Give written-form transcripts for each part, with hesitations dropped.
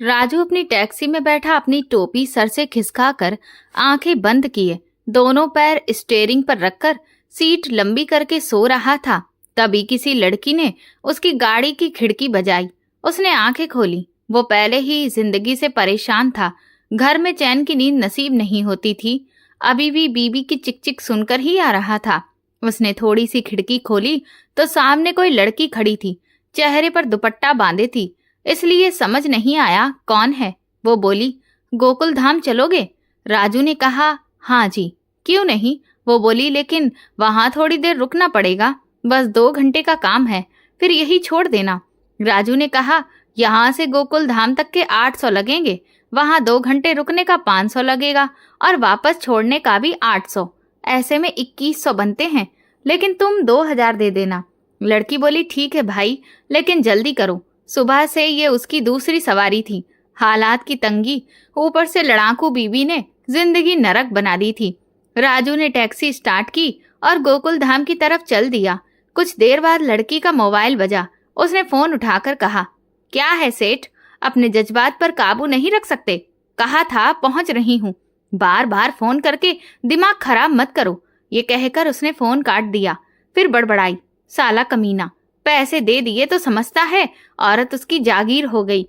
राजू अपनी टैक्सी में बैठा अपनी टोपी सर से खिसकाकर आंखें बंद किए दोनों पैर स्टीयरिंग पर रखकर सीट लंबी करके सो रहा था। तभी किसी लड़की ने उसकी गाड़ी की खिड़की बजाई। उसने आंखें खोली। वो पहले ही जिंदगी से परेशान था। घर में चैन की नींद नसीब नहीं होती थी। अभी भी बीबी की चिकचिक सुनकर ही आ रहा था। उसने थोड़ी सी खिड़की खोली तो सामने कोई लड़की खड़ी थी। चेहरे पर दुपट्टा बांधे थी, इसलिए समझ नहीं आया कौन है। वो बोली, गोकुल धाम चलोगे? राजू ने कहा, हाँ जी, क्यों नहीं। वो बोली, लेकिन वहां थोड़ी देर रुकना पड़ेगा, बस 2 घंटे का काम है, फिर यही छोड़ देना। राजू ने कहा, यहाँ से गोकुल धाम तक के 800 लगेंगे, वहां 2 घंटे रुकने का 500 लगेगा और वापस छोड़ने का भी 800, ऐसे में 2100 बनते हैं। लेकिन तुम 2000 दे देना। लड़की बोली, ठीक है भाई, लेकिन जल्दी करो। सुबह से ये उसकी दूसरी सवारी थी। हालात की तंगी, ऊपर से लड़ाकू बीवी ने जिंदगी नरक बना दी थी। राजू ने टैक्सी स्टार्ट की और गोकुल धाम की तरफ चल दिया। कुछ देर बाद लड़की का मोबाइल बजा। उसने फोन उठाकर कहा, क्या है सेठ, अपने जज्बात पर काबू नहीं रख सकते? कहा था पहुंच रही हूँ, बार बार फोन करके दिमाग खराब मत करो। ये कहकर उसने फोन काट दिया। फिर बड़बड़ाई, साला कमीना, पैसे दे दिए तो समझता है औरत उसकी जागीर हो गई।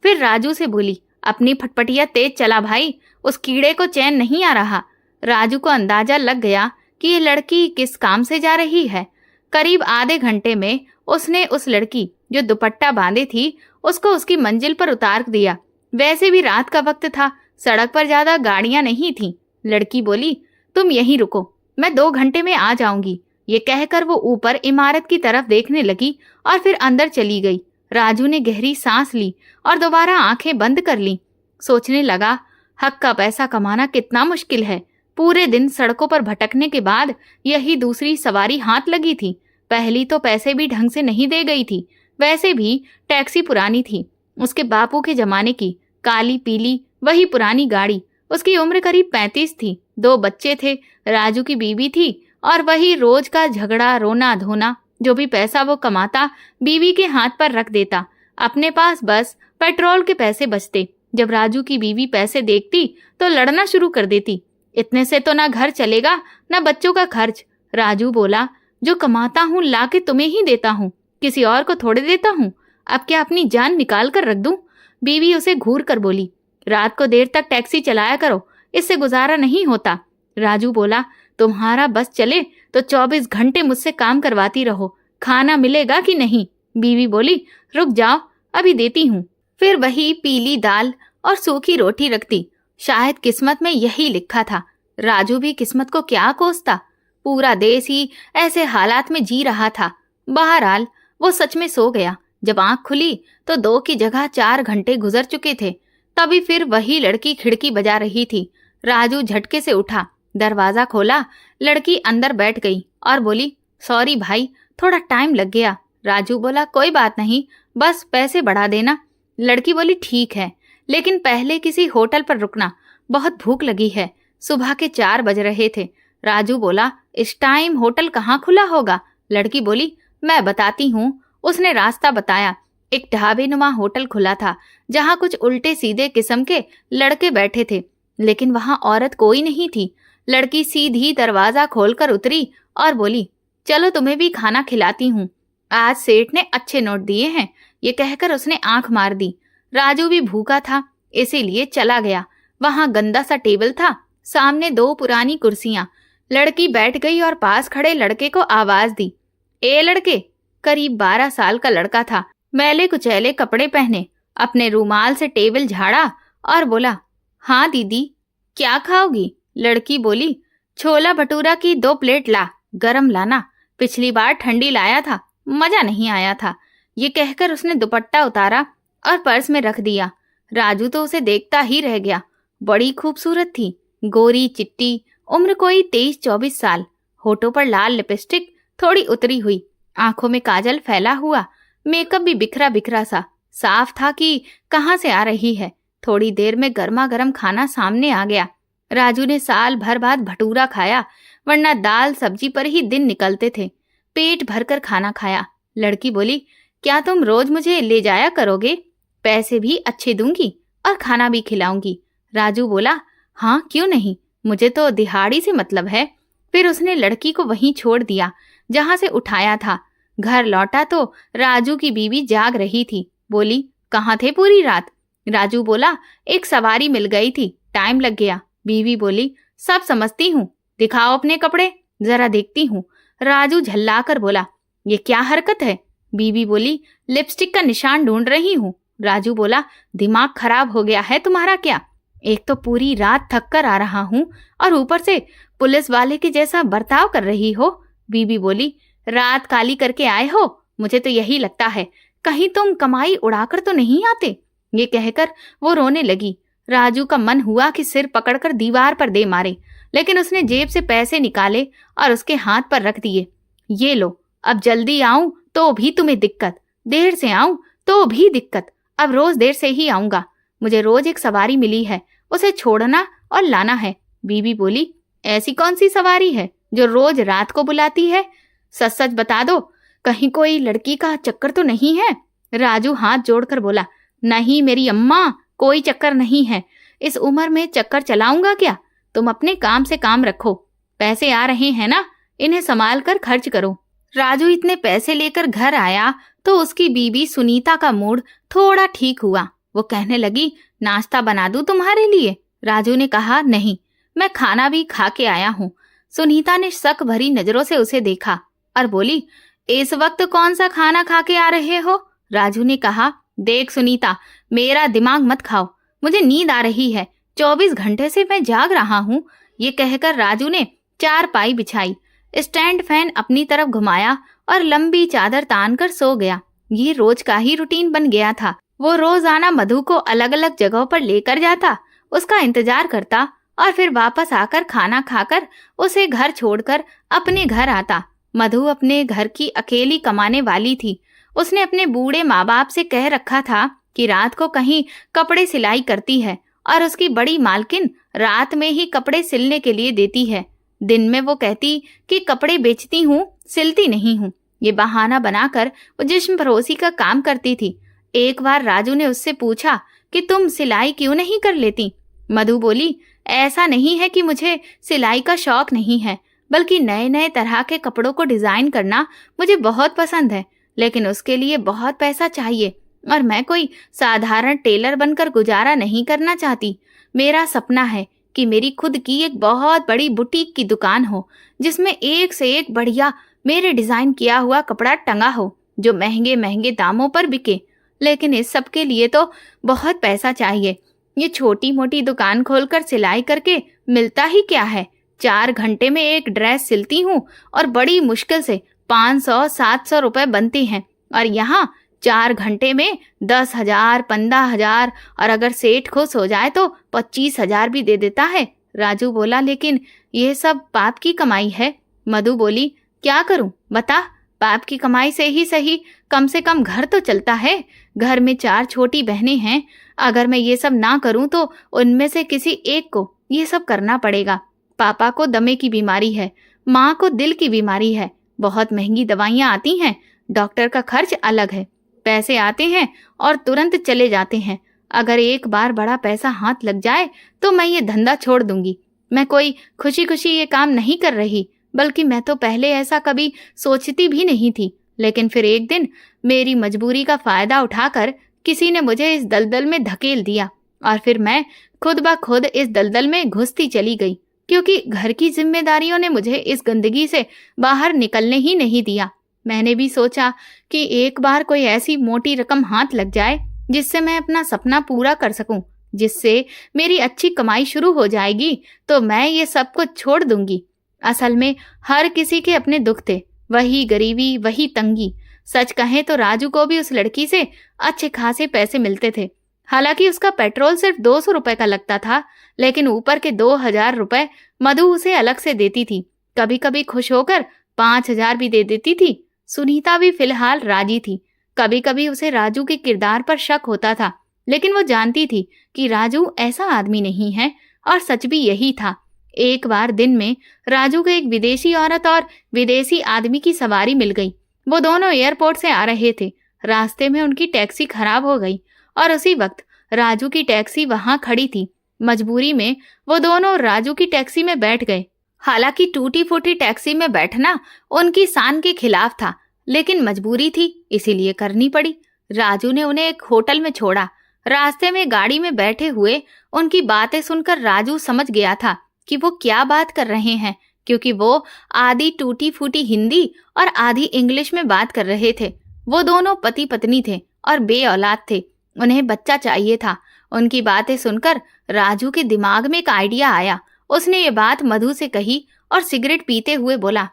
फिर राजू से बोली, अपनी फटफटिया तेज चला भाई, उस कीड़े को चैन नहीं आ रहा। राजू को अंदाजा लग गया कि ये लड़की किस काम से जा रही है। करीब आधे घंटे में उसने उस लड़की जो दुपट्टा बांधे थी उसको उसकी मंजिल पर उतार दिया। वैसे भी रात का वक्त था, सड़क पर ज्यादा गाड़ियां नहीं थीं। लड़की बोली, तुम यहीं रुको, मैं 2 घंटे में आ जाऊंगी। ये कहकर वो ऊपर इमारत की तरफ देखने लगी और फिर अंदर चली गई। राजू ने गहरी सांस ली और दोबारा आंखें बंद कर ली। सोचने लगा, हक का पैसा कमाना कितना मुश्किल है। पूरे दिन सड़कों पर भटकने के बाद यही दूसरी सवारी हाथ लगी थी। पहली तो पैसे भी ढंग से नहीं दे गई थी। वैसे भी टैक्सी पुरानी थी, उसके बापू के जमाने की, काली पीली वही पुरानी गाड़ी। उसकी उम्र करीब 35 थी। 2 बच्चे थे, राजू की बीवी थी और वही रोज का झगड़ा, रोना धोना। जो भी पैसा वो कमाता बीवी के हाथ पर रख देता। अपने पास बस पेट्रोल के पैसे बचते। जब राजू की बीवी पैसे देखती तो लड़ना शुरू कर देती। इतने से तो ना घर चलेगा ना बच्चों का खर्च। राजू बोला, जो कमाता हूँ ला के तुम्हें ही देता हूँ, किसी और को थोड़े देता हूँ। अब क्या अपनी जान निकाल कर रख दूं? बीवी उसे घूर कर बोली, रात को देर तक टैक्सी चलाया करो, इससे गुजारा नहीं होता। राजू बोला, तुम्हारा बस चले तो 24 घंटे मुझसे काम करवाती रहो, खाना मिलेगा कि नहीं? बीवी बोली, रुक जाओ, अभी देती हूँ। फिर वही पीली दाल और सूखी रोटी रखती। शायद किस्मत में यही लिखा था। राजू भी किस्मत को क्या कोसता। पूरा देश ही ऐसे हालात में जी रहा था। बहरहाल वो सच में सो गया। जब आंख खुली तो 2 की जगह 4 घंटे गुजर चुके थे। तभी फिर वही लड़की खिड़की बजा रही थी। राजू झटके से उठा, दरवाजा खोला। लड़की अंदर बैठ गई और बोली, सॉरी भाई, थोड़ा टाइम लग गया। राजू बोला, कोई बात नहीं, बस पैसे बढ़ा देना। लड़की बोली, ठीक है, लेकिन पहले किसी होटल पर रुकना, बहुत भूख लगी है। सुबह के 4 बज रहे थे। राजू बोला, इस टाइम होटल कहाँ खुला होगा? लड़की बोली, मैं बताती हूँ। उसने रास्ता बताया। एक ढाबेनुमा होटल खुला था जहाँ कुछ उल्टे सीधे किस्म के लड़के बैठे थे, लेकिन वहां औरत कोई नहीं थी। लड़की सीधी दरवाजा खोलकर उतरी और बोली, चलो तुम्हें भी खाना खिलाती हूँ, आज सेठ ने अच्छे नोट दिए हैं। ये कहकर उसने आंख मार दी। राजू भी भूखा था, इसीलिए चला गया। वहां गंदा सा टेबल था, सामने 2 पुरानी कुर्सियां। लड़की बैठ गई और पास खड़े लड़के को आवाज दी, ए लड़के। करीब 12 साल का लड़का था, मैले कुचैले कपड़े पहने, अपने रूमाल से टेबल झाड़ा और बोला, हाँ दीदी, क्या खाओगी? लड़की बोली, छोला भटूरा की 2 प्लेट ला, गरम लाना, पिछली बार ठंडी लाया था, मजा नहीं आया था। ये कहकर उसने दुपट्टा उतारा और पर्स में रख दिया। राजू तो उसे देखता ही रह गया। बड़ी खूबसूरत थी, गोरी चिट्टी, उम्र कोई 23-24 साल। होठों पर लाल लिपस्टिक थोड़ी उतरी हुई, आंखों में काजल फैला हुआ, मेकअप भी बिखरा बिखरा सा। साफ था कि कहाँ से आ रही है। थोड़ी देर में गर्मा गर्म खाना सामने आ गया। राजू ने साल भर बाद भटूरा खाया, वरना दाल सब्जी पर ही दिन निकलते थे। पेट भरकर खाना खाया। लड़की बोली, क्या तुम रोज मुझे ले जाया करोगे? पैसे भी अच्छे दूंगी और खाना भी खिलाऊंगी। राजू बोला, हाँ क्यों नहीं, मुझे तो दिहाड़ी से मतलब है। फिर उसने लड़की को वहीं छोड़ दिया जहां से उठाया था। घर लौटा तो राजू की बीवी जाग रही थी। बोली, कहाँ थे पूरी रात? राजू बोला, एक सवारी मिल गई थी, टाइम लग गया। बीवी बोली, सब समझती हूँ, दिखाओ अपने कपड़े, जरा देखती हूँ। राजू झल्लाकर बोला, ये क्या हरकत है? बीवी बोली, लिपस्टिक का निशान ढूंढ रही हूँ। राजू बोला, दिमाग खराब हो गया है तुम्हारा क्या? एक तो पूरी रात थक कर आ रहा हूँ और ऊपर से पुलिस वाले के जैसा बर्ताव कर रही हो। बीवी बोली, रात काली करके आए हो? मुझे तो यही लगता है, कहीं तुम कमाई उड़ाकर तो नहीं आते। ये कहकर वो रोने लगी। राजू का मन हुआ कि सिर पकड़कर दीवार पर दे मारे, लेकिन उसने जेब से पैसे निकाले और उसके हाथ पर रख दिए। ये लो, अब जल्दी आऊं तो भी तुम्हें दिक्कत, देर से आऊं तो भी दिक्कत। अब रोज देर से ही आऊंगा। मुझे रोज एक सवारी मिली है, उसे छोड़ना और लाना है। बीवी बोली, ऐसी कौन सी सवारी है जो रोज रात को बुलाती है? सच सच बता दो, कहीं कोई लड़की का चक्कर तो नहीं है? राजू हाथ जोड़कर बोला, नहीं मेरी अम्मा, कोई चक्कर नहीं है। इस उम्र में चक्कर चलाऊंगा क्या? तुम अपने काम से काम रखो। पैसे आ रहे हैं ना, इन्हें संभाल कर खर्च करो। राजू इतने पैसे लेकर घर आया तो उसकी बीवी सुनीता का मूड थोड़ा ठीक हुआ। वो कहने लगी, नाश्ता बना दूं तुम्हारे लिए? राजू ने कहा, नहीं, मैं खाना भी खा के आया हूँ। सुनीता ने शक भरी नजरों से उसे देखा और बोली, इस वक्त कौन सा खाना खा के आ रहे हो? राजू ने कहा, देख सुनीता, मेरा दिमाग मत खाओ, मुझे नींद आ रही है, 24 घंटे से मैं जाग रहा हूँ। ये कहकर राजू ने चारपाई बिछाई, स्टैंड फैन अपनी तरफ घुमाया और लंबी चादर तानकर सो गया। ये रोज का ही रूटीन बन गया था। वो रोजाना मधु को अलग अलग जगहों पर लेकर जाता, उसका इंतजार करता और फिर वापस आकर खाना खाकर उसे घर छोड़कर अपने घर आता। मधु अपने घर की अकेली कमाने वाली थी। उसने अपने बूढ़े माँ बाप से कह रखा था कि रात को कहीं कपड़े सिलाई करती है और उसकी बड़ी मालकिन रात में ही कपड़े सिलने के लिए देती है। दिन में वो कहती कि कपड़े बेचती हूँ, सिलती नहीं हूँ। ये बहाना बनाकर वो जिस्म फरोशी का काम करती थी। एक बार राजू ने उससे पूछा कि तुम सिलाई क्यों नहीं कर लेती? मधु बोली, ऐसा नहीं है कि मुझे सिलाई का शौक नहीं है, बल्कि नए नए तरह के कपड़ों को डिजाइन करना मुझे बहुत पसंद है, लेकिन उसके लिए बहुत पैसा चाहिए और मैं कोई साधारण टेलर बनकर गुजारा नहीं करना चाहती। मेरा सपना है कि मेरी खुद की एक बहुत बड़ी बुटीक की दुकान हो, जिसमें एक से एक बढ़िया मेरे डिजाइन किया हुआ कपड़ा टंगा हो, जो महंगे महंगे दामों पर बिके। लेकिन इस सब के लिए तो बहुत पैसा चाहिए। ये छोटी मोटी दुकान खोलकर सिलाई करके मिलता ही क्या है? 4 घंटे में एक ड्रेस सिलती हूँ और बड़ी मुश्किल से 500-700 रुपए बनते हैं, और यहाँ 4 घंटे में 10,000, 15,000, और अगर सेठ खुश हो जाए तो 25,000 भी दे देता है। राजू बोला, लेकिन ये सब पाप की कमाई है। मधु बोली, क्या करूं बता, बाप की कमाई से ही सही कम से कम घर तो चलता है। घर में 4 छोटी बहनें हैं, अगर मैं ये सब ना करूं तो उनमें से किसी एक को ये सब करना पड़ेगा। पापा को दमे की बीमारी है, माँ को दिल की बीमारी है, बहुत महंगी दवाइयाँ आती हैं, डॉक्टर का खर्च अलग है। पैसे आते हैं और तुरंत चले जाते हैं। अगर एक बार बड़ा पैसा हाथ लग जाए तो मैं ये धंधा छोड़ दूंगी। मैं कोई खुशी खुशी ये काम नहीं कर रही, बल्कि मैं तो पहले ऐसा कभी सोचती भी नहीं थी। लेकिन फिर एक दिन मेरी मजबूरी का फायदा उठाकर किसी ने मुझे इस दलदल में धकेल दिया और फिर मैं खुद ब खुद इस दलदल में घुसती चली गई, क्योंकि घर की जिम्मेदारियों ने मुझे इस गंदगी से बाहर निकलने ही नहीं दिया। मैंने भी सोचा कि एक बार कोई ऐसी मोटी रकम हाथ लग जाए जिससे मैं अपना सपना पूरा कर सकूं, जिससे मेरी अच्छी कमाई शुरू हो जाएगी, तो मैं ये सब कुछ छोड़ दूंगी। असल में हर किसी के अपने दुख थे, वही गरीबी, वही तंगी। सच कहें तो राजू को भी उस लड़की से अच्छे खासे पैसे मिलते थे। हालांकि उसका पेट्रोल सिर्फ 200 रुपए का लगता था, लेकिन ऊपर के 2,000 रुपए मधु उसे अलग से देती थी। कभी कभी खुश होकर 5,000 भी दे देती थी। सुनीता भी फिलहाल राजी थी। कभी कभी उसे राजू के किरदार पर शक होता था, लेकिन वो जानती थी कि राजू ऐसा आदमी नहीं है, और सच भी यही था। एक बार दिन में राजू को एक विदेशी औरत और विदेशी आदमी की सवारी मिल गई। वो दोनों एयरपोर्ट से आ रहे थे। रास्ते में उनकी टैक्सी खराब हो गई और उसी वक्त राजू की टैक्सी वहां खड़ी थी। मजबूरी में वो दोनों राजू की टैक्सी में बैठ गए। हालांकि टूटी फूटी टैक्सी में बैठना उनकी शान के खिलाफ था, लेकिन मजबूरी थी, इसीलिए करनी पड़ी। राजू ने उन्हें एक होटल में छोड़ा। रास्ते में गाड़ी में बैठे हुए उनकी बातें सुनकर राजू समझ गया था कि वो क्या बात कर रहे हैं, क्योंकि वो आधी टूटी फूटी हिंदी और आधी इंग्लिश में बात कर रहे थे। वो दोनों पति पत्नी थे और बे औलाद थे। उन्हें बच्चा चाहिए था। उनकी बातें सुनकर राजू के दिमाग में एक आइडिया आया। उसने ये बात मधु से कही और सिगरेट पीते हुए बोला,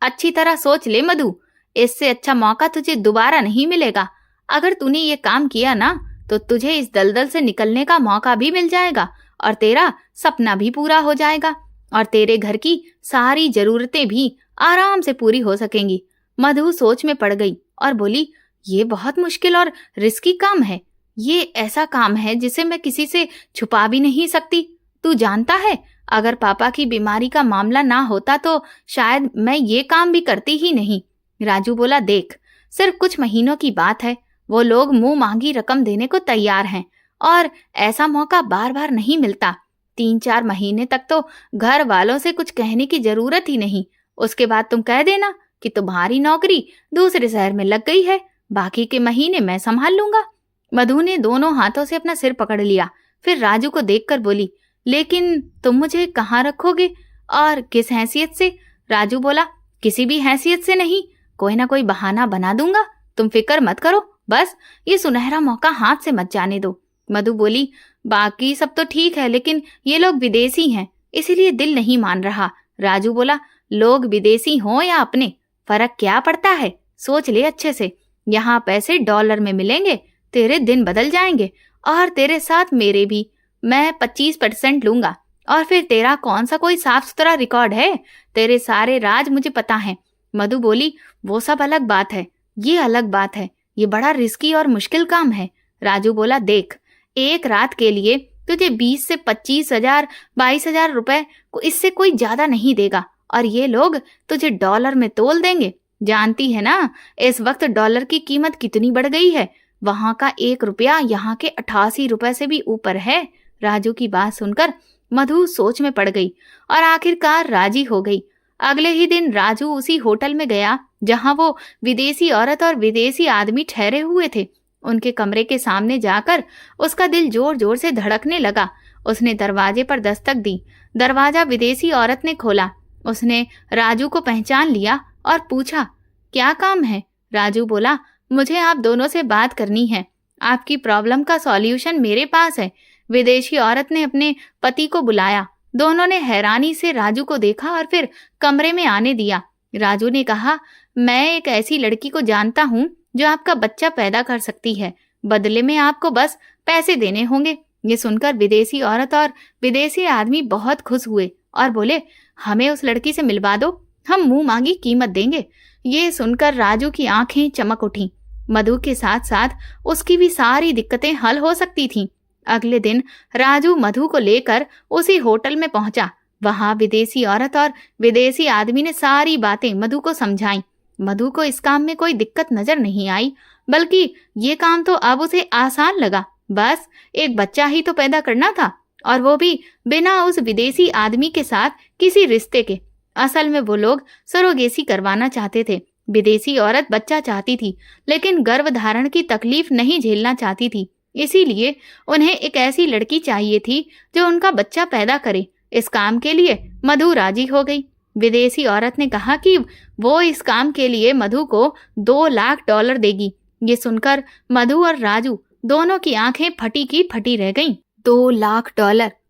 अच्छी तरह सोच ले मधु, इससे अच्छा मौका तुझे दोबारा नहीं मिलेगा। अगर तूने ये काम किया ना तो तुझे इस दलदल से निकलने का मौका भी मिल जाएगा और तेरा सपना भी पूरा हो जाएगा और तेरे घर की सारी जरूरतें भी आराम से पूरी हो सकेंगी। मधु सोच में पड़ गई और बोली, ये बहुत मुश्किल और रिस्की काम है। ये ऐसा काम है जिसे मैं किसी से छुपा भी नहीं सकती। तू जानता है, अगर पापा की बीमारी का मामला ना होता तो शायद मैं ये काम भी करती ही नहीं। राजू बोला, देख, सिर्फ कुछ महीनों की बात है। वो लोग मुंह मांगी रकम देने को तैयार हैं और ऐसा मौका बार बार नहीं मिलता। 3-4 महीने तक तो घर वालों से कुछ कहने की जरूरत ही नहीं। उसके बाद तुम कह देना कि तुम्हारी नौकरी दूसरे शहर में लग गई है, बाकी के महीने मैं संभाल लूंगा। मधु ने दोनों हाथों से अपना सिर पकड़ लिया। फिर राजू को देखकर बोली, लेकिन तुम मुझे कहाँ रखोगे और किस हैसियत से? राजू बोला, किसी भी हैसियत से नहीं, कोई ना कोई बहाना बना दूंगा। तुम फिक्र मत करो, बस ये सुनहरा मौका हाथ से मत जाने दो। मधु बोली, बाकी सब तो ठीक है, लेकिन ये लोग विदेशी हैं, इसीलिए दिल नहीं मान रहा। राजू बोला, लोग विदेशी हों या अपने, फर्क क्या पड़ता है? सोच ले अच्छे से। यहाँ पैसे डॉलर में मिलेंगे, तेरे दिन बदल जाएंगे और तेरे साथ मेरे भी। मैं 25% लूंगा और फिर तेरा कौन सा कोई साफ सुथरा रिकॉर्ड है? तेरे सारे राज मुझे पता है। मधु बोली, वो सब अलग बात है, ये अलग बात है। ये बड़ा रिस्की और मुश्किल काम है। राजू बोला, देख, एक रात के लिए तुझे 20 से 25,000 22,000 रुपए को इससे कोई ज्यादा नहीं देगा और ये लोग तुझे डॉलर में तोल देंगे। जानती है ना इस वक्त डॉलर की कीमत कितनी बढ़ गई है? वहां का 1 रुपया यहाँ के 88 रुपए से भी ऊपर है। राजू की बात सुनकर मधु सोच में पड़ गई और आखिरकार राजी हो गई। अगले ही दिन राजू उसी होटल में गया जहां वो विदेशी औरत और विदेशी आदमी ठहरे हुए थे। उनके कमरे के सामने जाकर उसका दिल जोर जोर से धड़कने लगा। उसने दरवाजे पर दस्तक दी। दरवाजा विदेशी औरत ने खोला। उसने राजू को पहचान लिया और पूछा, क्या काम है? राजू बोला, मुझे आप दोनों से बात करनी है। आपकी प्रॉब्लम का सॉल्यूशन मेरे पास है। विदेशी औरत ने अपने पति को बुलाया। दोनों ने हैरानी से राजू को देखा और फिर कमरे में आने दिया। राजू ने कहा, मैं एक ऐसी लड़की को जानता हूँ जो आपका बच्चा पैदा कर सकती है। बदले में आपको बस पैसे देने होंगे। ये सुनकर विदेशी औरत और विदेशी आदमी बहुत खुश हुए और बोले, हमें उस लड़की से मिलवा दो, हम मुंह मांगी कीमत देंगे। ये सुनकर राजू की आंखें चमक उठी। मधु के साथ साथ उसकी भी सारी दिक्कतें हल हो सकती थीं। अगले दिन राजू मधु को लेकर उसी होटल में पहुंचा। वहां विदेशी औरत और विदेशी आदमी ने सारी बातें मधु को समझाई। मधु को इस काम में कोई दिक्कत नजर नहीं आई, बल्कि ये काम तो अब उसे आसान लगा। बस एक बच्चा ही तो पैदा करना था, और वो भी बिना उस विदेशी आदमी के साथ किसी रिश्ते के। असल में वो लोग सरोगेसी करवाना चाहते थे। विदेशी औरत बच्चा चाहती थी, लेकिन गर्भधारण की तकलीफ नहीं झेलना चाहती थी। इसीलिए उन्हें एक ऐसी लड़की चाहिए थी जो उनका बच्चा पैदा करे। इस काम के लिए मधु राजी हो गई। विदेशी औरत ने कहा कि वो इस काम के लिए मधु को $2 लाख देगी। ये सुनकर मधु और राजू दोनों की आंखें फटी की फटी रह गईं। $2 लाख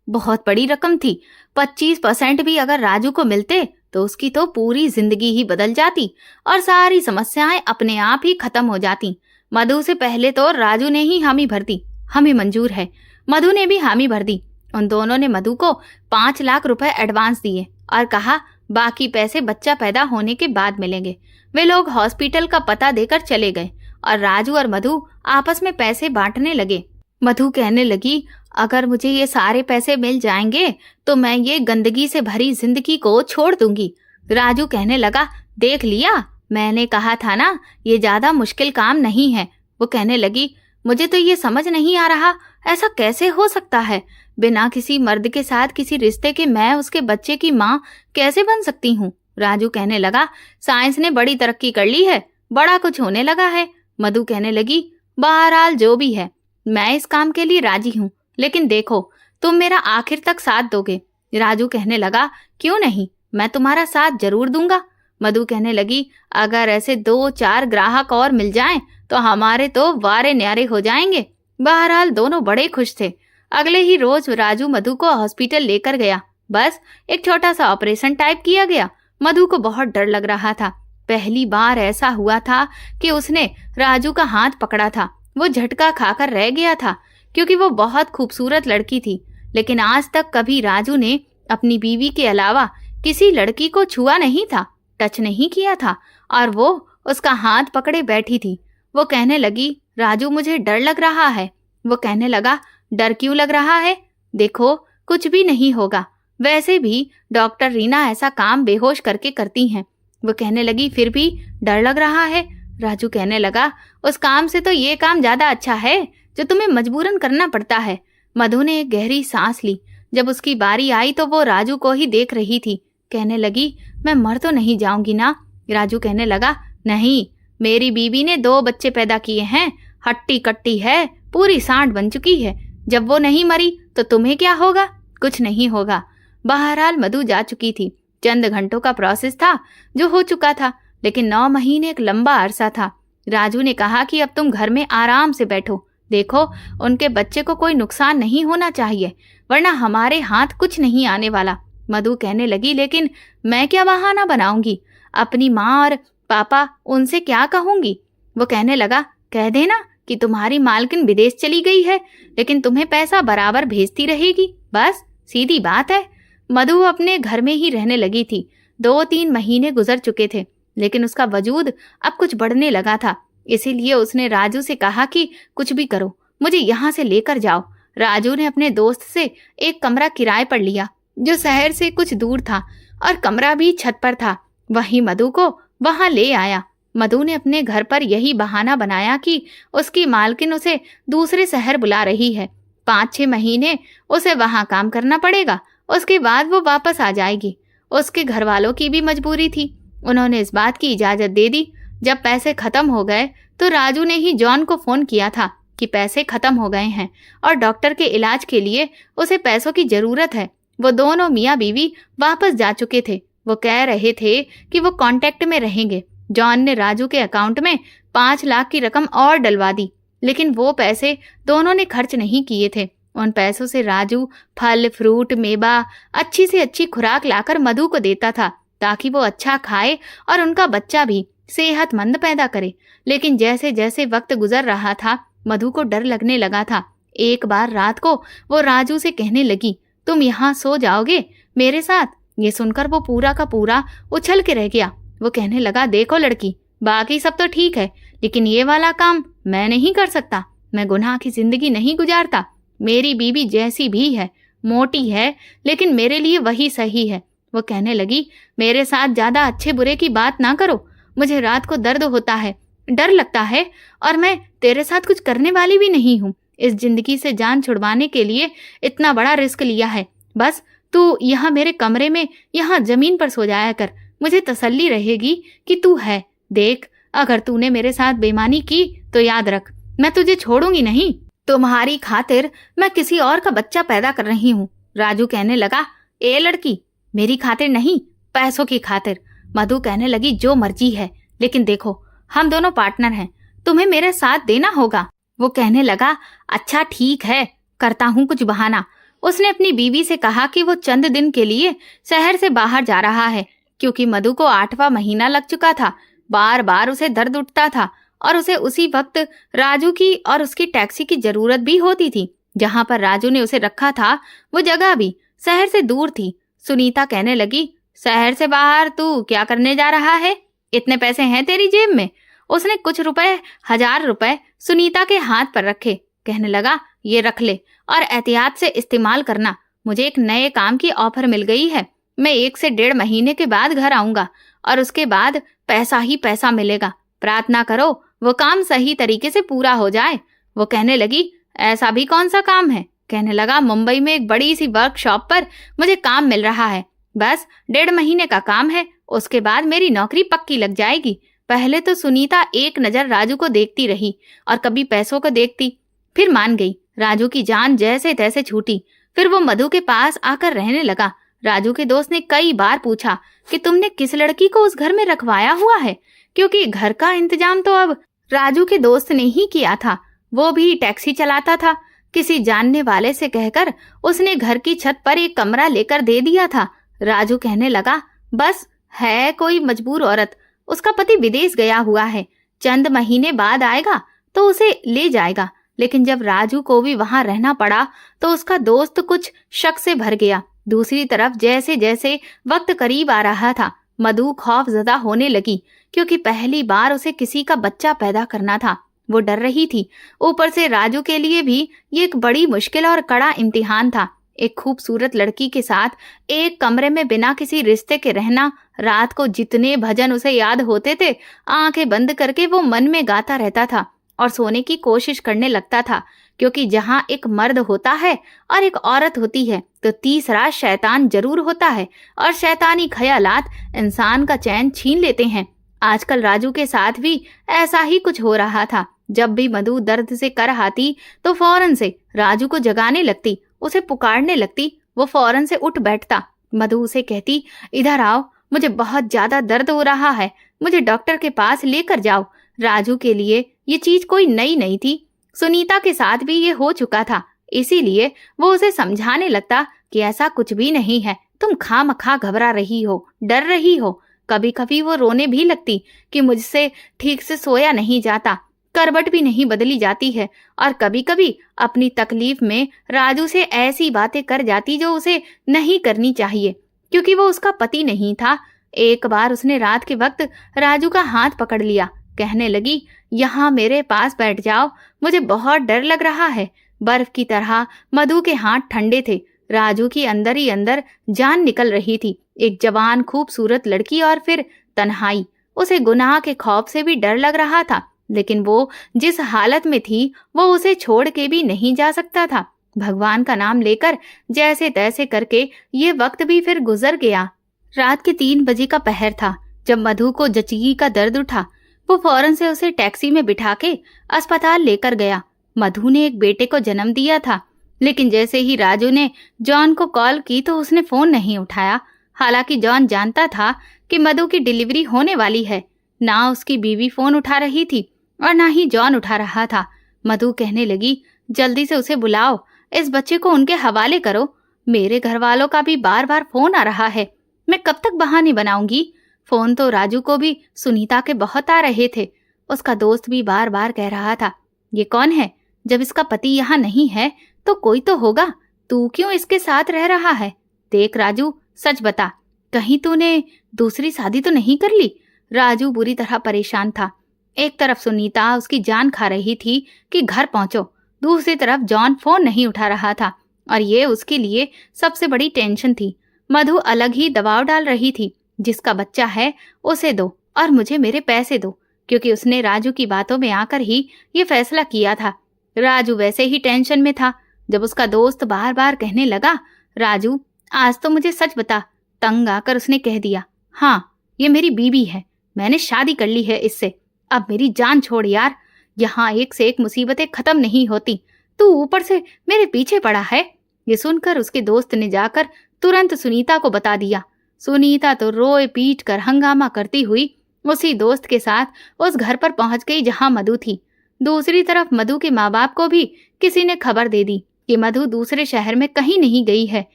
बहुत बड़ी रकम थी। 25% भी अगर राजू को मिलते तो उसकी तो पूरी जिंदगी ही बदल जाती और सारी समस्याएं अपने आप ही खत्म हो जाती। मधु से पहले तो राजू ने ही हामी भर दी, हमें मंजूर है। मधु ने भी हामी भर दी। उन दोनों ने मधु को 5 लाख रुपए एडवांस दिए और कहा बाकी पैसे बच्चा पैदा होने के बाद मिलेंगे। वे लोग हॉस्पिटल का पता देकर चले गए और राजू और मधु आपस में पैसे बांटने लगे। मधु कहने लगी, अगर मुझे ये सारे पैसे मिल जाएंगे तो मैं ये गंदगी से भरी जिंदगी को छोड़ दूंगी। राजू कहने लगा, देख लिया, मैंने कहा था ना, ये ज्यादा मुश्किल काम नहीं है। वो कहने लगी, मुझे तो ये समझ नहीं आ रहा, ऐसा कैसे हो सकता है? बिना किसी मर्द के साथ किसी रिश्ते के मैं उसके बच्चे की माँ कैसे बन सकती हूँ? राजू कहने लगा, साइंस ने बड़ी तरक्की कर ली है, बड़ा कुछ होने लगा है। मधु कहने लगी, बहरहाल जो भी है, मैं इस काम के लिए राजी हूँ, लेकिन देखो तुम मेरा आखिर तक साथ दोगे। राजू कहने लगा, क्यों नहीं, मैं तुम्हारा साथ जरूर दूंगा। मधु कहने लगी, अगर ऐसे 2-4 ग्राहक और मिल जाएं तो हमारे तो वारे न्यारे हो जाएंगे। बहरहाल दोनों बड़े खुश थे। अगले ही रोज राजू मधु को हॉस्पिटल लेकर गया। बस एक छोटा सा ऑपरेशन टाइप किया गया। मधु को बहुत डर लग रहा था। पहली बार ऐसा हुआ था कि उसने राजू का हाथ पकड़ा था। वो झटका खाकर रह गया था, क्योंकि वो बहुत खूबसूरत लड़की थी। लेकिन आज तक कभी राजू ने अपनी बीवी के अलावा किसी लड़की को छुआ नहीं था, टच नहीं किया था, और वो उसका हाथ पकड़े बैठी थी। वो कहने लगी, राजू मुझे डर लग रहा है। वो कहने लगा, डर क्यों लग रहा है? देखो कुछ भी नहीं होगा, वैसे भी डॉक्टर रीना ऐसा काम बेहोश करके करती हैं। वो कहने लगी, फिर भी डर लग रहा है। राजू कहने लगा, उस काम से तो ये काम ज्यादा अच्छा है जो तुम्हें मजबूरन करना पड़ता है। मधु ने एक गहरी सांस ली। जब उसकी बारी आई तो वो राजू को ही देख रही थी। कहने लगी, मैं मर तो नहीं जाऊंगी ना? राजू कहने लगा, नहीं, मेरी बीवी ने 2 बच्चे पैदा किए हैं, हट्टी कट्टी है, पूरी सांड बन चुकी है। जब वो नहीं मरी तो तुम्हें क्या होगा? कुछ नहीं होगा। बहरहाल मधु जा चुकी थी। चंद घंटों का प्रोसेस था जो हो चुका था, लेकिन 9 महीने एक लंबा अरसा था। राजू ने कहा कि अब तुम घर में आराम से बैठो, देखो उनके बच्चे को कोई नुकसान नहीं होना चाहिए, वरना हमारे हाथ कुछ नहीं आने वाला। मधु कहने लगी, लेकिन मैं क्या बहाना बनाऊंगी? अपनी माँ और पापा, उनसे क्या कहूंगी? वो कहने लगा, कह देना कि तुम्हारी मालकिन विदेश चली गई है, लेकिन तुम्हें पैसा बराबर भेजती रहेगी, बस सीधी बात है। मधु अपने घर में ही रहने लगी थी। 2-3 महीने गुजर चुके थे, लेकिन उसका वजूद अब कुछ बढ़ने लगा था। इसीलिए उसने राजू से कहा कि कुछ भी करो, मुझे यहाँ से लेकर जाओ। राजू ने अपने दोस्त से एक कमरा किराए पर लिया जो शहर से कुछ दूर था, और कमरा भी छत पर था। वहीं मधु को वहां ले आया। मधु ने अपने घर पर यही बहाना बनाया कि उसकी मालकिन उसे दूसरे शहर बुला रही है, 5-6 महीने उसे वहां काम करना पड़ेगा, उसके बाद वो वापस आ जाएगी। उसके घर वालों की भी मजबूरी थी, उन्होंने इस बात की इजाजत दे दी। जब पैसे खत्म हो गए तो राजू ने ही जॉन को फोन किया था कि पैसे खत्म हो गए हैं और डॉक्टर के इलाज के लिए उसे पैसों की जरूरत है। वो दोनों मियाँ बीवी वापस जा चुके थे। वो कह रहे थे कि वो कांटेक्ट में रहेंगे। जॉन ने राजू के अकाउंट में 5 लाख की रकम और डलवा दी, लेकिन वो पैसे दोनों ने खर्च नहीं किए थे। उन पैसों से राजू फल फ्रूट मेवा, अच्छी से अच्छी खुराक लाकर मधु को देता था, ताकि वो अच्छा खाए और उनका बच्चा भी सेहतमंद पैदा करे। लेकिन जैसे जैसे वक्त गुजर रहा था, मधु को डर लगने लगा था। एक बार रात को वो राजू से कहने लगी, तुम यहाँ सो जाओगे मेरे साथ? ये सुनकर वो पूरा का पूरा उछल के रह गया। वो कहने लगा, देखो लड़की, बाकी सब तो ठीक है, लेकिन ये वाला काम मैं नहीं कर सकता। मैं गुनाह की जिंदगी नहीं गुजारता। मेरी बीवी जैसी भी है, मोटी है, लेकिन मेरे लिए वही सही है। वो कहने लगी, मेरे साथ ज्यादा अच्छे बुरे की बात ना करो, मुझे रात को दर्द होता है, डर लगता है, और मैं तेरे साथ कुछ करने वाली भी नहीं हूँ। इस जिंदगी से जान छुड़वाने के लिए इतना बड़ा रिस्क लिया है। बस तू यहाँ मेरे कमरे में, यहाँ जमीन पर सो जाया कर, मुझे तसल्ली रहेगी कि तू है। देख, अगर तूने मेरे साथ बेईमानी की तो याद रख, मैं तुझे छोड़ूंगी नहीं। तुम्हारी खातिर मैं किसी और का बच्चा पैदा कर रही हूँ। राजू कहने लगा, ए लड़की, मेरी खातिर नहीं, पैसों की खातिर। मधु कहने लगी, जो मर्जी है, लेकिन देखो हम दोनों पार्टनर हैं, तुम्हें मेरे साथ देना होगा। वो कहने लगा, अच्छा ठीक है, करता हूँ कुछ बहाना। उसने अपनी बीवी से कहा कि वो चंद दिन के लिए शहर से बाहर जा रहा है, क्योंकि मधु को 8वां महीना लग चुका था। बार बार उसे दर्द उठता था और उसे उसी वक्त राजू की और उसकी टैक्सी की जरूरत भी होती थी। जहां पर राजू ने उसे रखा था वो जगह भी शहर से दूर थी। सुनीता कहने लगी, शहर से बाहर तू क्या करने जा रहा है? इतने पैसे हैं तेरी जेब में? उसने कुछ रुपए, 1000 रुपए सुनीता के हाथ पर रखे। कहने लगा, ये रख ले और एहतियात से इस्तेमाल करना। मुझे एक नए काम की ऑफर मिल गई है। मैं 1 से 1.5 महीने के बाद घर आऊंगा और उसके बाद पैसा ही पैसा मिलेगा। प्रार्थना करो वो काम सही तरीके से पूरा हो जाए। वो कहने लगी, ऐसा भी कौन सा काम है? कहने लगा, मुंबई में एक बड़ी सी वर्कशॉप पर मुझे काम मिल रहा है। बस 1.5 महीने का काम है, उसके बाद मेरी नौकरी पक्की लग जाएगी। पहले तो सुनीता एक नजर राजू को देखती रही और कभी पैसों को देखती, फिर मान गई। राजू की जान जैसे तैसे छूटी। फिर वो मधु के पास आकर रहने लगा। राजू के दोस्त ने कई बार पूछा कि तुमने किस लड़की को उस घर में रखवाया हुआ है, क्योंकि घर का इंतजाम तो अब राजू के दोस्त ने ही किया था। वो भी टैक्सी चलाता था। किसी जानने वाले से कहकर उसने घर की छत पर एक कमरा लेकर दे दिया था। राजू कहने लगा, बस है कोई मजबूर औरत, उसका पति विदेश गया हुआ है, चंद महीने बाद आएगा तो उसे ले जाएगा। लेकिन जब राजू को भी वहां रहना पड़ा तो उसका दोस्त कुछ शक से भर गया। दूसरी तरफ जैसे जैसे वक्त करीब आ रहा था, मधु खौफजदा होने लगी, क्योंकि पहली बार उसे किसी का बच्चा पैदा करना था। वो डर रही थी। ऊपर से राजू के लिए भी ये एक बड़ी मुश्किल और कड़ा इम्तिहान था। एक खूबसूरत लड़की के साथ एक कमरे में बिना किसी रिश्ते के रहना। रात को जितने भजन उसे याद होते थे, आंखें बंद करके वो मन में गाता रहता था और सोने की कोशिश करने लगता था, क्योंकि जहां एक मर्द होता है और एक औरत होती है तो तीसरा शैतान जरूर होता है, और शैतानी ख्यालात इंसान का चैन छीन लेते हैं। आजकल राजू के साथ भी ऐसा ही कुछ हो रहा था। जब भी मधु दर्द से करहाती तो फौरन से राजू को जगाने लगती, उसे पुकारने लगती। वो फौरन से उठ बैठता। मधु उसे कहती, इधर आओ, मुझे बहुत ज्यादा दर्द हो रहा है, मुझे डॉक्टर के पास लेकर जाओ। राजू के लिए ये चीज कोई नई नहीं थी। सुनीता के साथ भी ये हो चुका था, इसीलिए वो उसे समझाने लगता कि ऐसा कुछ भी नहीं है, तुम खामखा घबरा रही हो, डर रही हो। कभी कभी वो रोने भी लगती कि मुझसे ठीक से सोया नहीं जाता, करवट भी नहीं बदली जाती है, और कभी कभी अपनी तकलीफ में राजू से ऐसी बातें कर जाती जो उसे नहीं करनी चाहिए, क्योंकि वो उसका पति नहीं था। एक बार उसने रात के वक्त राजू का हाथ पकड़ लिया। कहने लगी, यहाँ मेरे पास बैठ जाओ, मुझे बहुत डर लग रहा है। बर्फ की तरह मधु के हाथ ठंडे थे। राजू की अंदर ही अंदर जान निकल रही थी। एक जवान खूबसूरत लड़की और फिर तन्हाई। उसे गुनाह के खौफ से भी डर लग रहा था, लेकिन वो जिस हालत में थी वो उसे छोड़ के भी नहीं जा सकता था। भगवान का नाम लेकर जैसे तैसे करके ये वक्त भी फिर गुजर गया। रात के 3 बजे का पहर था जब मधु को जचगी का दर्द उठा। वो फौरन से उसे टैक्सी में बिठा के अस्पताल लेकर गया। मधु ने एक बेटे को जन्म दिया था, लेकिन जैसे ही राजू ने जॉन को कॉल की तो उसने फोन नहीं उठाया। हालांकि जॉन जानता था कि मधु की डिलीवरी होने वाली है। ना उसकी बीवी फोन उठा रही थी और ना ही जॉन उठा रहा था। मधु कहने लगी, जल्दी से उसे बुलाओ, इस बच्चे को उनके हवाले करो। मेरे घर वालों का भी बार बार फोन आ रहा है, मैं कब तक बहाने बनाऊंगी। फोन तो राजू को भी सुनीता के बहुत आ रहे थे। उसका दोस्त भी बार बार कह रहा था, ये कौन है? जब इसका पति यहाँ नहीं है तो कोई तो होगा, तू क्यों इसके साथ रह रहा है? देख राजू, सच बता, कहीं तूने दूसरी शादी तो नहीं कर ली? राजू बुरी तरह परेशान था। एक तरफ सुनीता उसकी जान खा रही थी कि घर पहुंचो, दूसरी तरफ जॉन फोन नहीं उठा रहा था और ये उसके लिए सबसे बड़ी टेंशन थी। मधु अलग ही दबाव डाल रही थी, जिसका बच्चा है उसे दो और मुझे मेरे पैसे दो, क्योंकि उसने राजू की बातों में आकर ही ये फैसला किया था। राजू वैसे ही टेंशन में था। जब उसका दोस्त बार बार कहने लगा, राजू आज तो मुझे सच बता, तंग आकर उसने कह दिया, हाँ ये मेरी बीवी है, मैंने शादी कर ली है इससे, अब मेरी जान छोड़ यार, यहाँ एक से एक मुसीबतें खत्म नहीं होती, तू ऊपर से मेरे पीछे पड़ा है। ये सुनकर उसके दोस्त ने जाकर तुरंत सुनीता को बता दिया। सुनीता तो रोए पीट कर हंगामा करती हुई उसी दोस्त के साथ उस घर पर पहुंच गई जहां मधु थी। दूसरी तरफ मधु के माँ बाप को भी किसी ने खबर दे दी कि मधु दूसरे शहर में कहीं नहीं गई है,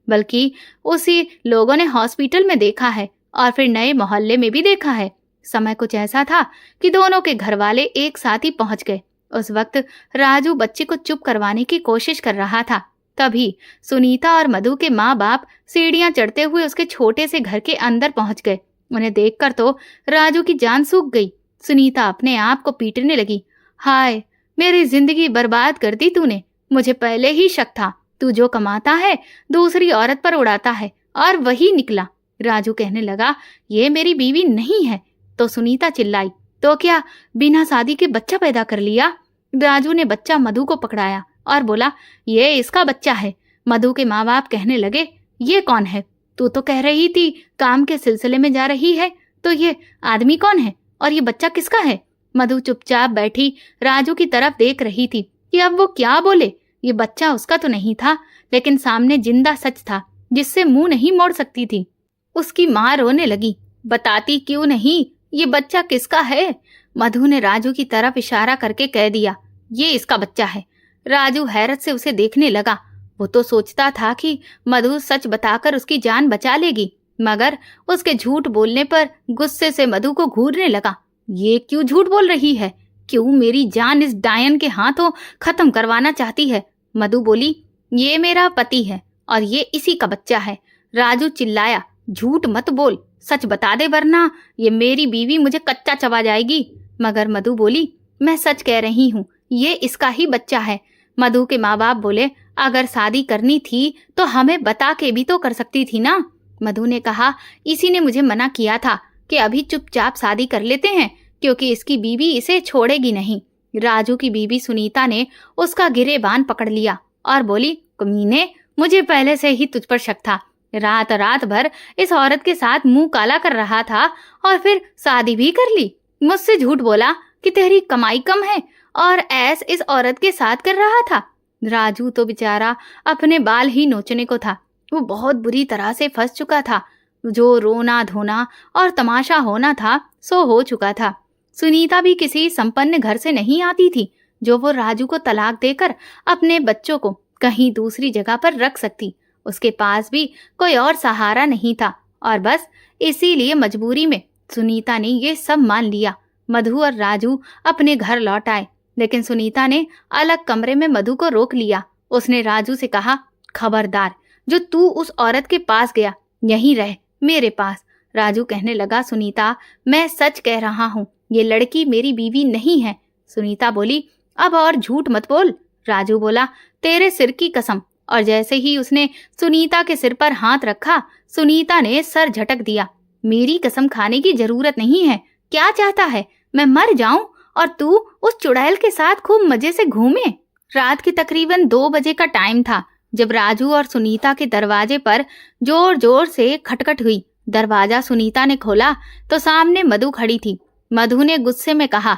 बल्कि उसी लोगों ने हॉस्पिटल में देखा है और फिर नए मोहल्ले में भी देखा है। समय कुछ ऐसा था कि दोनों के घर वाले एक साथ ही पहुंच गए। उस वक्त राजू बच्चे को चुप करवाने की कोशिश कर रहा था। तभी सुनीता और मधु के माँ बाप सीढ़ियां चढ़ते हुए उसके छोटे से घर के अंदर पहुंच गए। उन्हें देखकर तो राजू की जान सूख गई। सुनीता अपने आप को पीटने लगी, हाय मेरी जिंदगी बर्बाद कर दी तूने, मुझे पहले ही शक था, तू जो कमाता है दूसरी औरत पर उड़ाता है और वही निकला। राजू कहने लगा, ये मेरी बीवी नहीं है। तो सुनीता चिल्लाई, तो क्या बिना शादी के बच्चा पैदा कर लिया? राजू ने बच्चा मधु को पकड़ाया और बोला, ये इसका बच्चा है। मधु के माँ बाप कहने लगे, ये कौन है? तू तो कह रही थी काम के सिलसिले में जा रही है, तो ये आदमी कौन है और ये बच्चा किसका है? मधु चुपचाप बैठी राजू की तरफ देख रही थी कि अब वो क्या बोले। ये बच्चा उसका तो नहीं था, लेकिन सामने जिंदा सच था जिससे मुंह नहीं मोड़ सकती थी। उसकी माँ रोने लगी, बताती क्यों नहीं, ये बच्चा किसका है? मधु ने राजू की तरफ इशारा करके कह दिया, ये इसका बच्चा है। राजू हैरत से उसे देखने लगा। वो तो सोचता था कि मधु सच बताकर उसकी जान बचा लेगी, मगर उसके झूठ बोलने पर गुस्से से मधु को घूरने लगा। ये क्यों झूठ बोल रही है? क्यों मेरी जान इस डायन के हाथों खत्म करवाना चाहती है? मधु बोली, ये मेरा पति है और ये इसी का बच्चा है। राजू चिल्लाया, झूठ मत बोल, सच बता दे वरना ये मेरी बीवी मुझे कच्चा चबा जाएगी। मगर मधु बोली, मैं सच कह रही हूँ, ये इसका ही बच्चा है। मधु के माँ बाप बोले, अगर शादी करनी थी तो हमें बता के भी तो कर सकती थी ना। मधु ने कहा, इसी ने मुझे मना किया था कि अभी चुपचाप शादी कर लेते हैं, क्योंकि इसकी बीवी इसे छोड़ेगी नहीं। राजू की बीवी सुनीता ने उसका गिरेबान पकड़ लिया और बोली, कमीने, मुझे पहले से ही तुझ पर शक था। रात रात भर इस औरत के साथ मुंह काला कर रहा था और फिर शादी भी कर ली। मुझसे झूठ बोला कि तेरी कमाई कम है और ऐस इस औरत के साथ कर रहा था। राजू तो बेचारा अपने बाल ही नोचने को था। वो बहुत बुरी तरह से फंस चुका था। जो रोना धोना और तमाशा होना था सो हो चुका था। सुनीता भी किसी संपन्न घर से नहीं आती थी जो वो राजू को तलाक देकर अपने बच्चों को कहीं दूसरी जगह पर रख सकती। उसके पास भी कोई और सहारा नहीं था और बस इसीलिए मजबूरी में सुनीता ने ये सब मान लिया। मधु और राजू अपने घर लौट आए, लेकिन सुनीता ने अलग कमरे में मधु को रोक लिया। उसने राजू से कहा, खबरदार, जो तू उस औरत के पास गया यहीं रह मेरे पास। राजू कहने लगा, सुनीता, मैं सच कह रहा हूँ, ये लड़की मेरी बीवी नहीं है। सुनीता बोली, अब और झूठ मत बोल। राजू बोला, तेरे सिर की कसम। और जैसे ही उसने सुनीता के सिर पर हाथ रखा, सुनीता ने सर झटक दिया। मेरी कसम खाने की जरूरत नहीं है। क्या चाहता है, मैं मर जाऊं और तू उस चुड़ैल के साथ खूब मजे से घूमे? रात के तकरीबन 2 बजे का टाइम था जब राजू और सुनीता के दरवाजे पर जोर जोर से खटखट हुई। दरवाजा सुनीता ने खोला तो सामने मधु खड़ी थी। मधु ने गुस्से में कहा,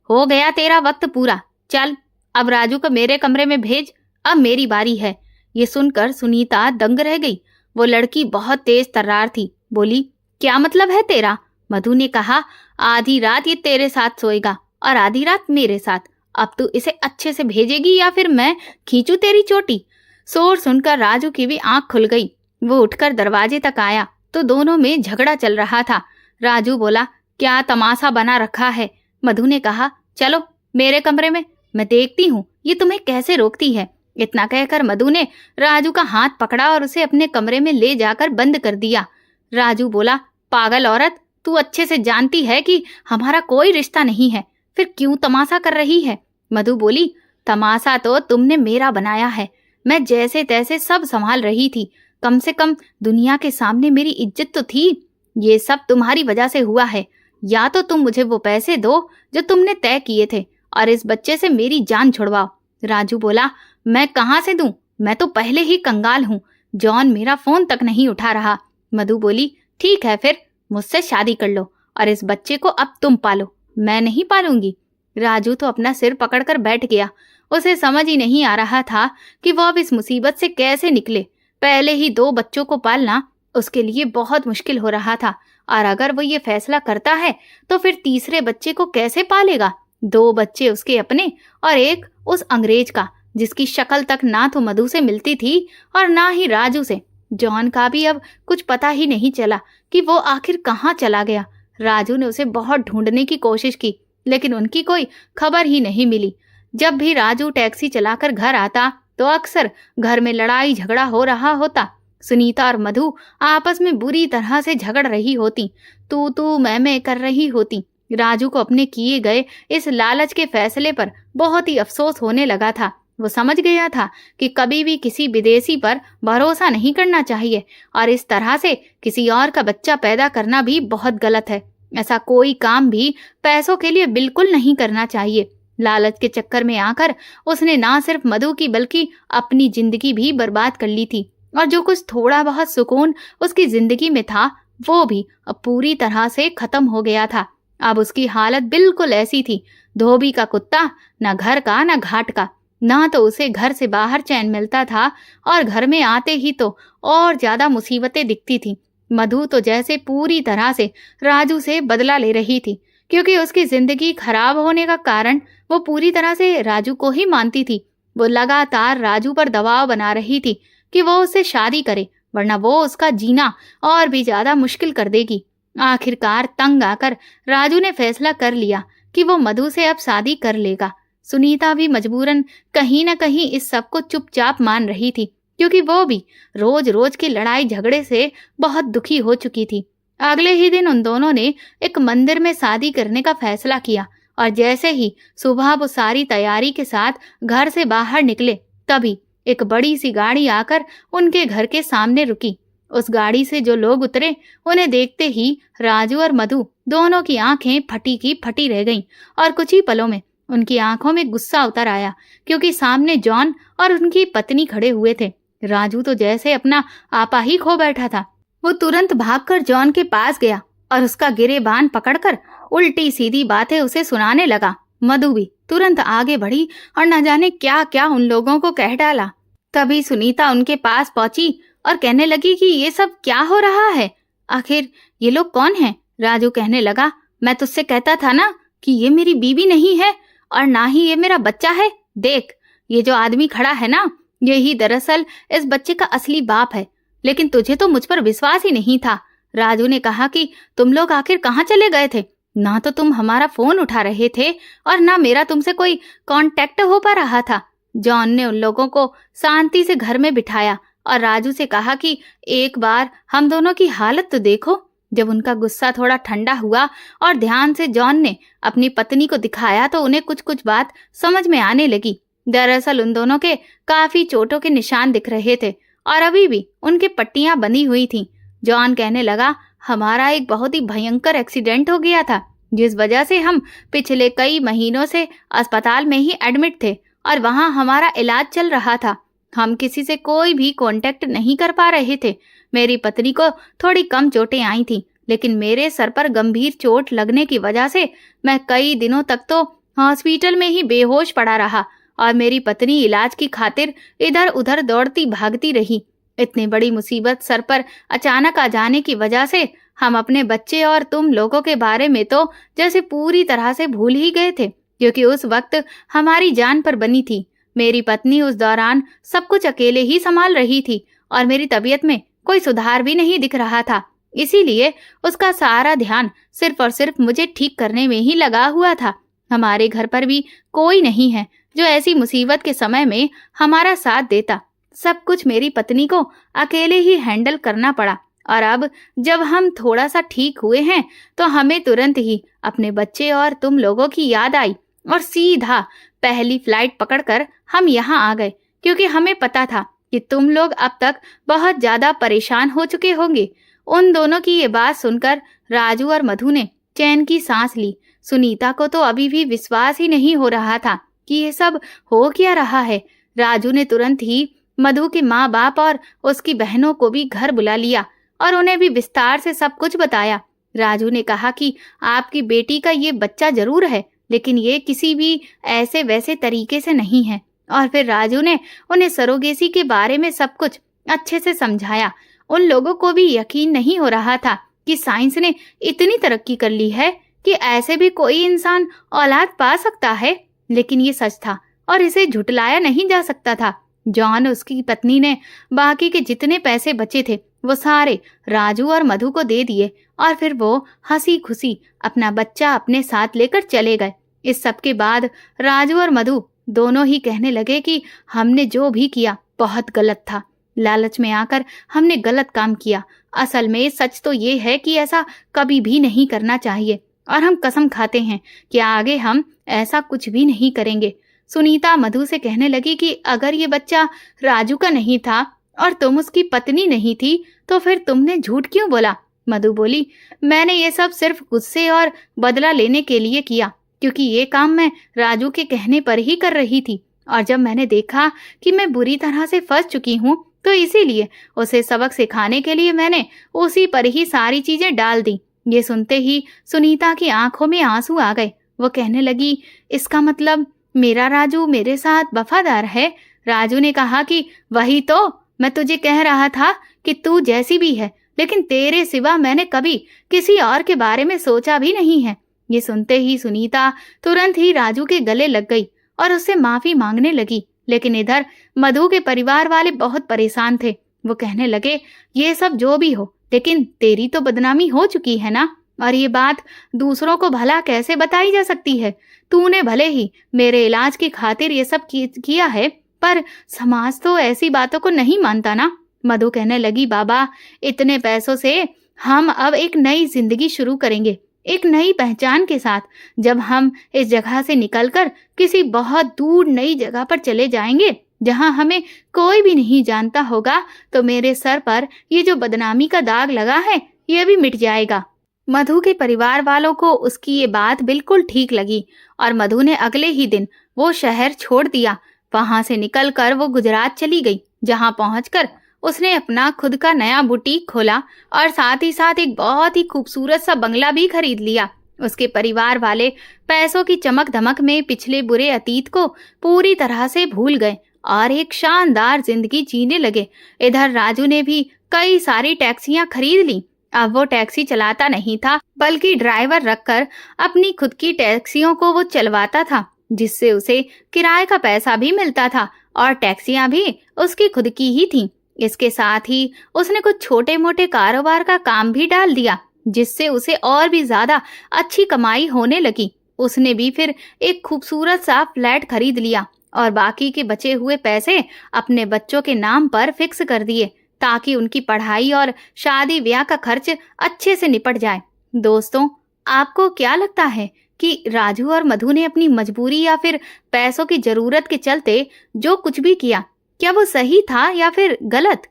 हो गया तेरा वक्त पूरा, चल अब राजू को मेरे कमरे में भेज, अब मेरी बारी है। ये सुनकर सुनीता दंग रह गई। वो लड़की बहुत तेज तर्रार थी। बोली, क्या मतलब है तेरा? मधु ने कहा, आधी रात ये तेरे साथ सोएगा और आधी रात मेरे साथ। अब तू इसे अच्छे से भेजेगी या फिर मैं खींचू तेरी चोटी? शोर सुनकर राजू की भी आंख खुल गई। वो उठकर दरवाजे तक आया तो दोनों में झगड़ा चल रहा था। राजू बोला, क्या तमाशा बना रखा है? मधु ने कहा, चलो मेरे कमरे में, मैं देखती हूँ ये तुम्हें कैसे रोकती है। इतना कहकर मधु ने राजू का हाथ पकड़ा और उसे अपने कमरे में ले जाकर बंद कर दिया। राजू बोला, पागल औरत, तू अच्छे से जानती है कि हमारा कोई रिश्ता नहीं है, फिर क्यों तमाशा कर रही है? मधु बोली, तमाशा तो तुमने मेरा बनाया है। मैं जैसे तैसे सब संभाल रही थी, कम से कम दुनिया के सामने मेरी इज्जत तो थी। ये सब तुम्हारी वजह से हुआ है। या तो तुम मुझे वो पैसे दो जो तुमने तय किए थे और इस बच्चे से मेरी जान छुड़वाओ। राजू बोला, मैं कहाँ से दूं? मैं तो पहले ही कंगाल हूँ। जॉन मेरा फोन तक नहीं उठा रहा। मधु बोली, ठीक है, फिर मुझसे शादी कर लो और इस बच्चे को अब तुम पालो, मैं नहीं पालूंगी। राजू तो अपना सिर पकड़कर बैठ गया। उसे समझ ही नहीं आ रहा था कि वो अब इस मुसीबत से कैसे निकले। पहले ही 2 बच्चों को पालना उसके लिए बहुत मुश्किल हो रहा था और अगर वो ये फैसला करता है तो फिर तीसरे बच्चे को कैसे पालेगा? 2 बच्चे उसके अपने और एक उस अंग्रेज का, जिसकी शक्ल तक ना तो मधु से मिलती थी और ना ही राजू से। जॉन का भी अब कुछ पता ही नहीं चला कि वो आखिर कहाँ चला गया। राजू ने उसे बहुत ढूंढने की कोशिश की, लेकिन उनकी कोई खबर ही नहीं मिली। जब भी राजू टैक्सी चलाकर घर आता तो अक्सर घर में लड़ाई झगड़ा हो रहा होता। सुनीता और मधु आपस में बुरी तरह से झगड़ रही होती, तू मैं कर रही होती। राजू को अपने किए गए इस लालच के फैसले पर बहुत ही अफसोस होने लगा था। वो समझ गया था कि कभी भी किसी विदेशी पर भरोसा नहीं करना चाहिए और इस तरह से किसी और का बच्चा पैदा करना भी बहुत गलत है। ऐसा कोई काम भी पैसों के लिए बिल्कुल नहीं करना चाहिए। लालच के चक्कर में आकर उसने ना सिर्फ मधु की बल्कि अपनी जिंदगी भी बर्बाद कर ली थी, और जो कुछ थोड़ा बहुत सुकून उसकी जिंदगी में था वो भी अब पूरी तरह से खत्म हो गया था। अब उसकी हालत बिल्कुल ऐसी थी, धोबी का कुत्ता, न घर का न घाट का। ना तो उसे घर से बाहर चैन मिलता था और घर में आते ही तो और ज्यादा मुसीबतें दिखती थी। मधु तो जैसे पूरी तरह से राजू से बदला ले रही थी, क्योंकि उसकी जिंदगी खराब होने का कारण वो पूरी तरह से राजू को ही मानती थी। वो लगातार राजू पर दबाव बना रही थी कि वो उससे शादी करे, वरना वो उसका जीना और भी ज्यादा मुश्किल कर देगी। आखिरकार तंग आकर राजू ने फैसला कर लिया कि वो मधु से अब शादी कर लेगा। सुनीता भी मजबूरन कहीं न कहीं इस सब को चुपचाप मान रही थी, क्योंकि वो भी रोज रोज की लड़ाई झगड़े से बहुत दुखी हो चुकी थी। अगले ही दिन उन दोनों ने एक मंदिर में शादी करने का फैसला किया, और जैसे ही सुबह वो सारी तैयारी के साथ घर से बाहर निकले, तभी एक बड़ी सी गाड़ी आकर उनके घर के सामने रुकी। उस गाड़ी से जो लोग उतरे, उन्हें देखते ही राजू और मधु दोनों की आंखें फटी की फटी रह गईं, और कुछ ही पलों में उनकी आंखों में गुस्सा उतर आया, क्योंकि सामने जॉन और उनकी पत्नी खड़े हुए थे। राजू तो जैसे अपना आपा ही खो बैठा था। वो तुरंत भागकर जॉन के पास गया और उसका गिरेबान पकड़कर उल्टी सीधी बातें उसे सुनाने लगा। मधु भी तुरंत आगे बढ़ी और न जाने क्या क्या उन लोगों को कह डाला। तभी सुनीता उनके पास पहुंची और कहने लगी कि ये सब क्या हो रहा है, आखिर ये लोग कौन हैं? राजू कहने लगा, मैं तुझसे कहता था ना कि ये मेरी बीवी नहीं है और ना ही ये मेरा बच्चा है। देख, ये जो आदमी खड़ा है ना, यही दरअसल इस बच्चे का असली बाप है। लेकिन तुझे तो मुझ पर विश्वास ही नहीं था। राजू ने कहा कि तुम लोग आखिर कहाँ चले गए थे? ना तो तुम हमारा फोन उठा रहे थे और ना मेरा तुमसे कोई कांटेक्ट हो पा रहा था। जॉन ने उन लोगों को शांति से घर में बिठाया और राजू से कहा कि एक बार हम दोनों की हालत तो देखो। जब उनका गुस्सा थोड़ा ठंडा हुआ और ध्यान से जॉन ने अपनी पत्नी को दिखाया तो उन्हें कुछ कुछ बात समझ में आने लगी। दरअसल उन दोनों के काफी चोटों के निशान दिख रहे थे और अभी भी उनके पट्टियां बंधी हुई थीं। जॉन कहने लगा, हमारा एक बहुत ही भयंकर एक्सीडेंट हो गया था, जिस वजह से हम पिछले कई महीनों से अस्पताल में ही एडमिट थे और वहां हमारा इलाज चल रहा था। हम किसी से कोई भी कांटेक्ट नहीं कर पा रहे थे। मेरी पत्नी को थोड़ी कम चोटें आई थी, लेकिन मेरे सर पर गंभीर चोट लगने की वजह से मैं कई दिनों तक तो हॉस्पिटल में ही बेहोश पड़ा रहा और मेरी पत्नी इलाज की खातिर इधर उधर दौड़ती भागती रही। इतनी बड़ी मुसीबत सर पर अचानक आ जाने की वजह से हम अपने बच्चे और तुम लोगों के बारे में तो जैसे पूरी तरह से भूल ही गए थे, क्योंकि उस वक्त हमारी जान पर बनी थी। मेरी पत्नी उस दौरान सब कुछ अकेले ही संभाल रही थी और मेरी तबीयत में कोई सुधार भी नहीं दिख रहा था। इसीलिए उसका सारा ध्यान सिर्फ और सिर्फ मुझे ठीक करने में ही लगा हुआ था। हमारे घर पर भी कोई नहीं है जो ऐसी मुसीबत के समय में हमारा साथ देता। सब कुछ मेरी पत्नी को अकेले ही हैंडल करना पड़ा और अब जब हम थोड़ा सा ठीक हुए हैं तो हमें तुरंत ही अपने बच्चे और तुम लोगों की याद आई और सीधा पहली फ्लाइट पकड़कर हम यहाँ आ गए, क्योंकि हमें पता था कि तुम लोग अब तक बहुत ज्यादा परेशान हो चुके होंगे। उन दोनों की ये बात सुनकर राजू और मधु ने चैन की सांस ली। सुनीता को तो अभी भी विश्वास ही नहीं हो रहा था कि ये सब हो क्या रहा है। राजू ने तुरंत ही मधु के माँ बाप और उसकी बहनों को भी घर बुला लिया और उन्हें भी विस्तार से सब कुछ बताया। राजू ने कहा कि आपकी बेटी का ये बच्चा जरूर है, लेकिन ये किसी भी ऐसे वैसे तरीके से नहीं है। और फिर राजू ने उन्हें सरोगेसी के बारे में सब कुछ अच्छे से समझाया। उन लोगों को भी यकीन नहीं हो रहा था कि साइंस ने इतनी तरक्की कर ली है कि ऐसे भी कोई इंसान औलाद पा सकता है, लेकिन ये सच था और इसे झुटलाया नहीं जा सकता था। जॉन, उसकी पत्नी ने बाकी के जितने पैसे बचे थे वो सारे राजू और मधु को दे दिए और फिर वो हंसी खुशी अपना बच्चा अपने साथ लेकर चले गए। इस सब के बाद राजू और मधु दोनों ही कहने लगे कि हमने जो भी किया बहुत गलत था। लालच में आकर हमने गलत काम किया। असल में सच तो ये है कि ऐसा कभी भी नहीं करना चाहिए और हम कसम खाते हैं कि आगे हम ऐसा कुछ भी नहीं करेंगे। सुनीता मधु से कहने लगी कि अगर ये बच्चा राजू का नहीं था और तुम उसकी पत्नी नहीं थी तो फिर तुमने झूठ क्यों बोला? मधु बोली, मैंने ये सब सिर्फ गुस्से और बदला लेने के लिए किया, क्योंकि ये काम मैं राजू के कहने पर ही कर रही थी, और जब मैंने देखा कि मैं बुरी तरह से फंस चुकी हूँ तो इसीलिए उसे सबक सिखाने के लिए मैंने उसी पर ही सारी चीजें डाल दी। ये सुनते ही सुनीता की आंखों में आंसू आ गए। वो कहने लगी, इसका मतलब मेरा राजू मेरे साथ वफादार है? राजू ने कहा कि वही तो मैं तुझे कह रहा था कि तू जैसी भी है, लेकिन तेरे सिवा मैंने कभी किसी और के बारे में सोचा भी नहीं है। ये सुनते ही सुनीता तुरंत ही राजू के गले लग गई और उससे माफी मांगने लगी। लेकिन इधर मधु के परिवार वाले बहुत परेशान थे। वो कहने लगे, ये सब जो भी हो, लेकिन तेरी तो बदनामी हो चुकी है ना, और ये बात दूसरों को भला कैसे बताई जा सकती है? तूने भले ही मेरे इलाज की खातिर ये सब किया है, पर समाज तो ऐसी बातों को नहीं मानता ना। मधु कहने लगी, बाबा, इतने पैसों से हम अब एक नई जिंदगी शुरू करेंगे, एक नई पहचान के साथ। जब हम इस जगह से निकलकर किसी बहुत दूर नई जगह पर चले जाएंगे जहां हमें कोई भी नहीं जानता होगा, तो मेरे सर पर ये जो बदनामी का दाग लगा है ये भी मिट जाएगा। मधु के परिवार वालों को उसकी ये बात बिल्कुल ठीक लगी और मधु ने अगले ही दिन वो शहर छोड़ दिया। वहां से निकलकर वो गुजरात चली गई, जहां पहुंचकर उसने अपना खुद का नया बुटीक खोला और साथ ही साथ एक बहुत ही खूबसूरत सा बंगला भी खरीद लिया। उसके परिवार वाले पैसों की चमक धमक में पिछले बुरे अतीत को पूरी तरह से भूल गए और एक शानदार जिंदगी जीने लगे। इधर राजू ने भी कई सारी टैक्सियां खरीद ली। अब वो टैक्सी चलाता नहीं था, बल्कि ड्राइवर रखकर अपनी खुद की टैक्सियों को वो चलवाता था, जिससे उसे किराए का पैसा भी मिलता था और टैक्सियां भी उसकी खुद की ही थीं। इसके साथ ही उसने कुछ छोटे मोटे कारोबार का काम भी डाल दिया, जिससे उसे और भी ज्यादा अच्छी कमाई होने लगी। उसने भी फिर एक खूबसूरत सा फ्लैट खरीद लिया और बाकी के बचे हुए पैसे अपने बच्चों के नाम पर फिक्स कर दिए, ताकि उनकी पढ़ाई और शादी ब्याह का खर्च अच्छे से निपट जाए। दोस्तों, आपको क्या लगता है कि राजू और मधु ने अपनी मजबूरी या फिर पैसों की जरूरत के चलते जो कुछ भी किया, क्या वो सही था या फिर गलत?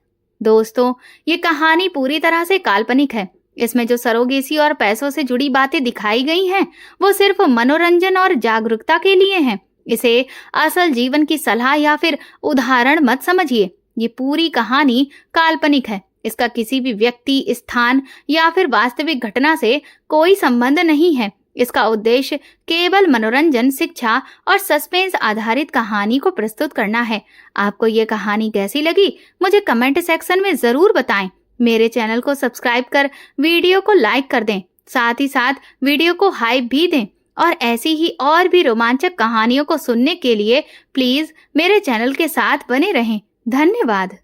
दोस्तों, ये कहानी पूरी तरह से काल्पनिक है। इसमें जो सरोगेसी और पैसों से जुड़ी बातें दिखाई गई हैं, वो सिर्फ मनोरंजन और जागरूकता के लिए हैं। इसे असल जीवन की सलाह या फिर उदाहरण मत समझिए। ये पूरी कहानी काल्पनिक है। इसका किसी भी व्यक्ति, स्थान या फिर वास्तविक घटना से कोई संबंध नहीं है। इसका उद्देश्य केवल मनोरंजन, शिक्षा और सस्पेंस आधारित कहानी को प्रस्तुत करना है। आपको ये कहानी कैसी लगी, मुझे कमेंट सेक्शन में जरूर बताएं। मेरे चैनल को सब्सक्राइब कर वीडियो को लाइक कर दें, साथ ही साथ वीडियो को हाइप भी दें। और ऐसी ही और भी रोमांचक कहानियों को सुनने के लिए प्लीज मेरे चैनल के साथ बने रहें। धन्यवाद।